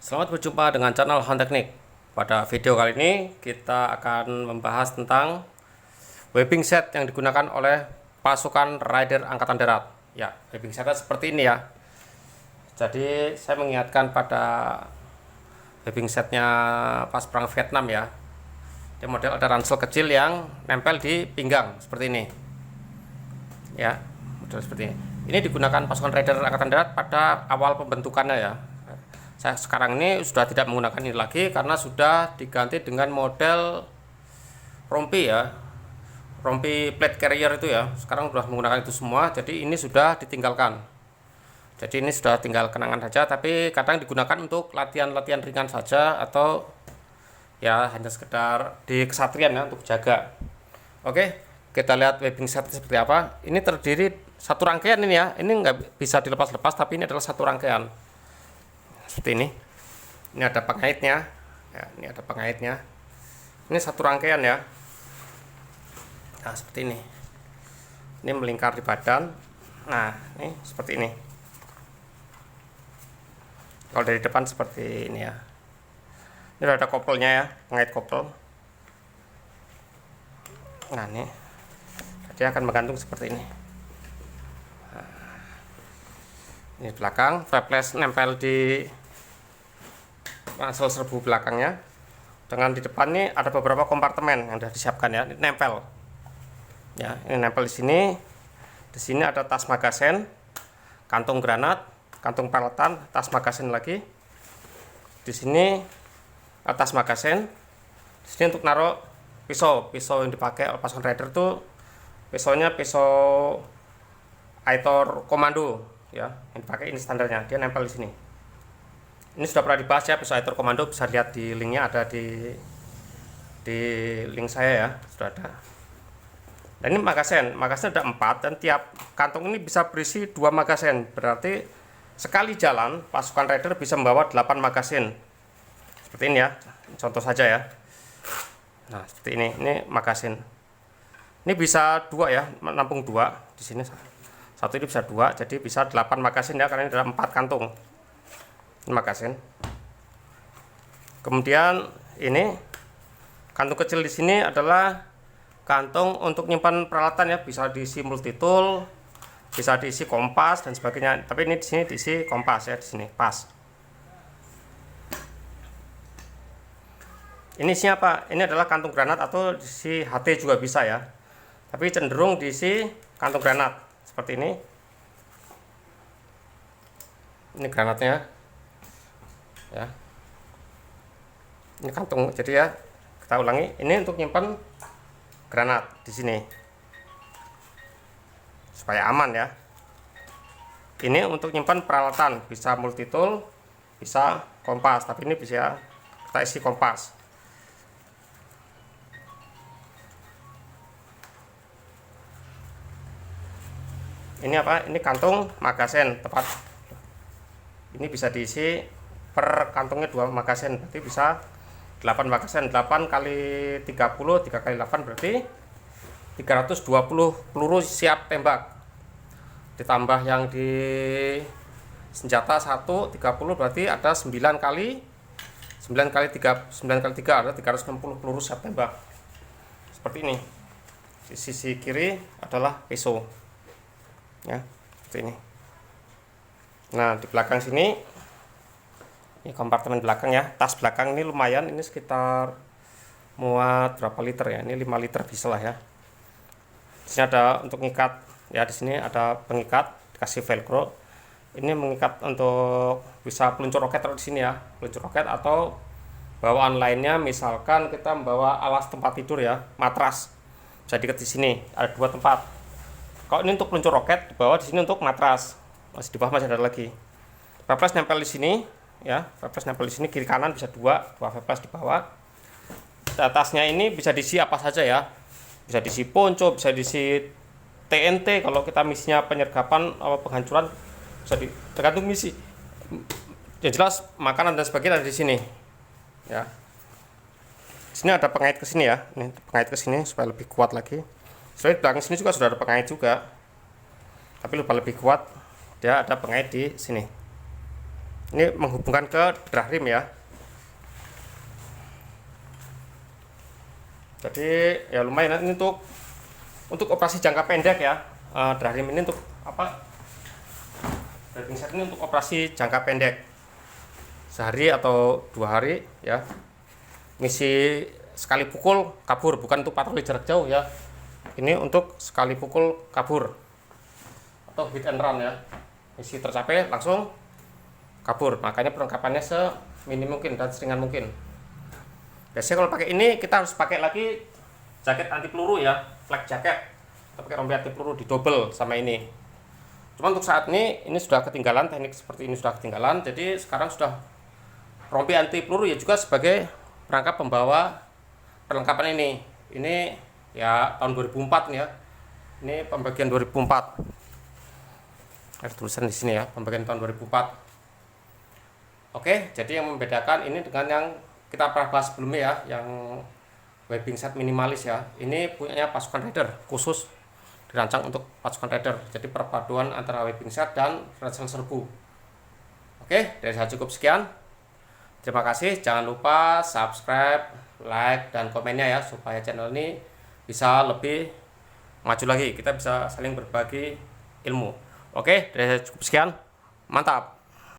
Selamat berjumpa dengan channel Han Teknik. Pada video kali ini kita akan membahas tentang webbing set yang digunakan oleh pasukan Raider Angkatan Darat. Ya, webbing setnya seperti ini ya. Jadi saya mengingatkan pada webbing setnya pas perang Vietnam ya. Dia model ada ransel kecil yang nempel di pinggang seperti ini. Ya, model seperti ini. Ini digunakan pasukan Raider Angkatan Darat pada awal pembentukannya ya. Saya sekarang ini sudah tidak menggunakan ini lagi karena sudah diganti dengan model rompi ya, rompi plate carrier itu ya. Sekarang sudah menggunakan itu semua, jadi ini sudah ditinggalkan. Jadi ini sudah tinggal kenangan saja, tapi kadang digunakan untuk latihan-latihan ringan saja atau ya hanya sekedar di kesatrian ya untuk jaga. Oke, kita lihat webbing set seperti apa. Ini terdiri satu rangkaian ini ya. Ini nggak bisa dilepas-lepas, tapi ini adalah satu rangkaian. Seperti ini ada pengaitnya ya, ini ada pengaitnya, ini satu rangkaian ya. Nah seperti ini melingkar di badan. Nah ini seperti ini, kalau dari depan seperti ini ya. Ini ada kopelnya ya, pengait kopel. Nah ini dia akan menggantung seperti ini. Nah, ini belakang flapless nempel di ransel serbu belakangnya. Dengan di depan ini ada beberapa kompartemen yang sudah disiapkan ya, ini nempel. Ya, ini nempel di sini. Di sini ada tas magazen, kantung granat, kantung peralatan, tas magazen lagi. Di sini ada tas magazen. Di sini untuk naruh pisau yang dipakai oleh pasukan Raider itu pisaunya pisau Aitor Komando ya, yang dipakai ini standarnya, dia nempel di sini. Ini sudah pernah dibahas ya, pisau Aitor Komando, bisa lihat di linknya, ada di link saya ya, sudah ada. Dan ini magazen ada 4 dan tiap kantong ini bisa berisi 2 magazen, berarti sekali jalan pasukan Raider bisa membawa 8 magazen. Seperti ini ya, contoh saja ya. Nah seperti ini magazen. Ini bisa 2 ya, menampung 2 di sini. Satu ini bisa 2, jadi bisa 8 magazen ya, karena ini adalah 4 kantung. Ini magazen. Kemudian ini kantung kecil di sini adalah kantung untuk nyimpan peralatan ya, bisa diisi multitool, bisa diisi kompas dan sebagainya. Tapi ini di sini diisi kompas ya, di sini pas. Ini isinya apa? Ini adalah kantung granat atau diisi HT juga bisa ya. Tapi cenderung diisi kantung granat seperti ini. Ini granatnya ya, ini kantung. Jadi ya kita ulangi, ini untuk nyimpan granat di sini supaya aman ya. Ini untuk nyimpan peralatan, bisa multitool, bisa kompas, tapi ini bisa kita isi kompas. Ini apa? Ini kantung magazen tepat. Ini bisa diisi per kantungnya 2 magazen, berarti bisa 8 magazen. 8 kali 30, 3 kali 8 berarti 320 peluru siap tembak. Ditambah yang di senjata 1 30, berarti ada 9 kali 3 ada 360 peluru siap tembak. Seperti ini. Di sisi kiri adalah pisau. Ya, seperti ini. Nah, di belakang sini ini kompartemen belakang ya, tas belakang ini lumayan, ini sekitar muat berapa liter ya, ini 5 liter bisa lah ya. Di sini ada untuk ngikat ya, di sini ada pengikat, dikasih velcro. Ini mengikat untuk bisa peluncur roket di sini ya, peluncur roket atau bawaan lainnya, misalkan kita membawa alas tempat tidur ya, matras, bisa diikat di sini, ada 2 tempat. Kalau ini untuk peluncur roket, di bawah di sini untuk matras, masih di bawah masih ada lagi. Flapless nempel di sini ya, flapless nempel di sini, kiri kanan bisa 2 flapless di bawah. Di atasnya ini bisa diisi apa saja ya, bisa diisi ponco, bisa diisi TNT kalau kita misinya penyergapan atau penghancuran, bisa tergantung misi. Yang jelas makanan dan sebagainya ada di sini ya. Di sini ada pengait ke sini ya, ini pengait ke sini supaya lebih kuat lagi. Soalnya di belakang sini juga sudah ada pengait juga, tapi lupa lebih kuat, dia ada pengait di sini. Ini menghubungkan ke drag rim ya. Jadi ya lumayan ini untuk operasi jangka pendek ya. Drag rim ini untuk apa? Wiping set ini untuk operasi jangka pendek, sehari atau 2 hari ya. Misi sekali pukul kabur, bukan untuk patroli jarak jauh ya. Ini untuk sekali pukul kabur atau hit and run ya. Misi tercapai langsung kabur. Makanya perlengkapannya seminim mungkin dan seringan mungkin. Biasanya kalau pakai ini kita harus pakai lagi jaket anti peluru ya, flak jacket. Kita pakai rompi anti peluru di double sama ini. Cuma untuk saat ini sudah ketinggalan, teknik seperti ini sudah ketinggalan. Jadi sekarang sudah rompi anti peluru ya juga sebagai perangkap pembawa perlengkapan ini. Ini ya tahun 2004 nih ya. Ini pembagian 2004. Ada tulisan di sini ya, pembagian tahun 2004. Oke, jadi yang membedakan ini dengan yang kita pernah bahas sebelumnya ya, yang wiping set minimalis ya. Ini punyanya pasukan raider khusus, dirancang untuk pasukan raider. Jadi perpaduan antara wiping set dan ransel serbu. Oke, dari saya cukup sekian. Terima kasih. Jangan lupa subscribe, like, dan komennya ya, supaya channel ini bisa lebih maju lagi. Kita bisa saling berbagi ilmu. Oke, dari saya cukup sekian. Mantap.